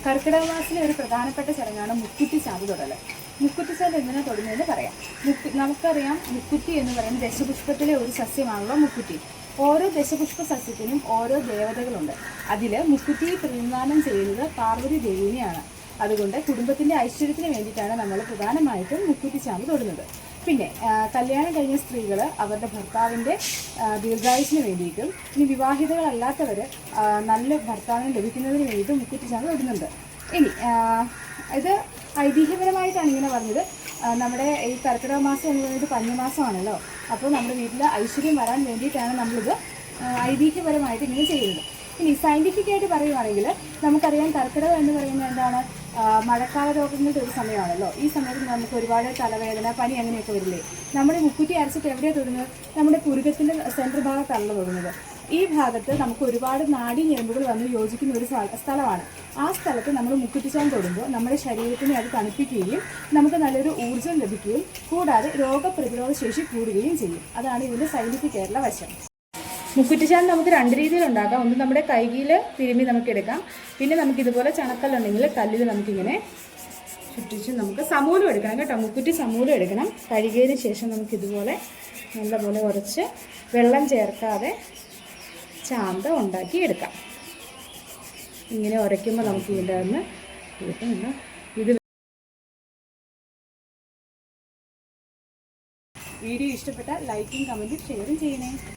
കർക്കിടക മാസത്തിലെ ഒരു പ്രധാനപ്പെട്ട ചടങ്ങാണ് മുക്കുറ്റി ചാന്ത് തൊടൽ. മുക്കുറ്റി ചാന്ത് എന്തിനാ തൊടുന്നതെന്ന് പറയാം. നമുക്കറിയാം, മുക്കുറ്റി എന്ന് പറയുന്നത് ദശപുഷ്പത്തിലെ ഒരു സസ്യമാണല്ലോ മുക്കുറ്റി. ഓരോ ദശപുഷ്പ സസ്യത്തിനും ഓരോ ദേവതകളുണ്ട്. അതിൽ മുക്കുറ്റിയെ പ്രതിനിധാനം ചെയ്യുന്നത് പാർവതി ദേവിനെയാണ്. അതുകൊണ്ട് കുടുംബത്തിൻ്റെ ഐശ്വര്യത്തിന് വേണ്ടിയിട്ടാണ് നമ്മൾ പ്രധാനമായിട്ടും മുക്കുറ്റി ചാന്ത് തൊടുന്നത്. പിന്നെ കല്യാണം കഴിഞ്ഞ സ്ത്രീകൾ അവരുടെ ഭർത്താവിൻ്റെ ദീർഘായുസിന് വേണ്ടിയിട്ടും, ഇനി വിവാഹിതകളല്ലാത്തവർ നല്ല ഭർത്താവിനെ ലഭിക്കുന്നതിന് വേണ്ടിയിട്ടും മുക്കുറ്റി ചാന്ത് തൊടുന്നുണ്ട്. ഇനി ഇത് ഐതിഹ്യപരമായിട്ടാണ് ഇങ്ങനെ പറഞ്ഞത്. നമ്മുടെ ഈ കർക്കിടക മാസം എന്ന് പറയുന്നത് പഞ്ഞമാസമാണല്ലോ. അപ്പോൾ നമ്മുടെ വീട്ടിൽ ഐശ്വര്യം വരാൻ വേണ്ടിയിട്ടാണ് നമ്മളിത് ഐതിഹ്യപരമായിട്ട് ഇങ്ങനെ ചെയ്യുന്നത്. ഇനി സയൻറ്റിഫിക്കായിട്ട് പറയുവാണെങ്കിൽ നമുക്കറിയാം, കർക്കിടകം എന്ന് പറയുന്നത് എന്താണ്, മഴക്കാല രോഗങ്ങളുടെ ഒരു സമയമാണല്ലോ. ഈ സമയത്ത് നമുക്ക് ഒരുപാട് തലവേദന, പനി അങ്ങനെയൊക്കെ വരില്ലേ. നമ്മൾ ഈ മുക്കുറ്റി അരച്ചിട്ട് എവിടെയാണ് തൊടുന്നത്? നമ്മുടെ പുരുകത്തിൻ്റെ സെൻട്രൽ ഭാഗത്താണല്ലോ തൊടുന്നത്. ഈ ഭാഗത്ത് നമുക്ക് ഒരുപാട് നാഡീ ഞരമ്പുകൾ വന്ന് യോജിക്കുന്ന ഒരു സ്ഥലമാണ്. ആ സ്ഥലത്ത് നമ്മൾ മുക്കുറ്റിച്ചാൻ തൊടുമ്പോൾ നമ്മുടെ ശരീരത്തിനെ അത് തണുപ്പിക്കുകയും നമുക്ക് നല്ലൊരു ഊർജ്ജം ലഭിക്കുകയും കൂടാതെ രോഗപ്രതിരോധ ശേഷി കൂടുകയും ചെയ്യും. അതാണ് ഇതിൻ്റെ സയൻറ്റിഫിക് ആയിട്ടുള്ള വശം. മുക്കുറ്റിച്ചാൻ നമുക്ക് രണ്ട് രീതിയിൽ ഉണ്ടാക്കാം. ഒന്ന് നമ്മുടെ കൈകീൽ തിരുമ്മി നമുക്ക് എടുക്കാം. പിന്നെ നമുക്കിതുപോലെ ചണക്കല്ലുണ്ടെങ്കിൽ കല്ലിൽ നമുക്കിങ്ങനെ ചുറ്റിച്ച് നമുക്ക് സമൂലം എടുക്കണം കേട്ടോ. മുക്കുറ്റി സമൂലം എടുക്കണം. കഴുകിയതിന് ശേഷം നമുക്കിതുപോലെ നല്ലപോലെ ഉരച്ച് വെള്ളം ചേർക്കാതെ ചാന്ത് ഉണ്ടാക്കി എടുക്കാം. ഇങ്ങനെ ഉരയ്ക്കുമ്പോൾ നമുക്ക് ഇതിൻ്റെ അകത്ത് കിട്ടും. ഇത് വീഡിയോ ഇഷ്ടപ്പെട്ടാൽ ലൈക്കും കമൻറ്റും ഷെയറും ചെയ്യണേ.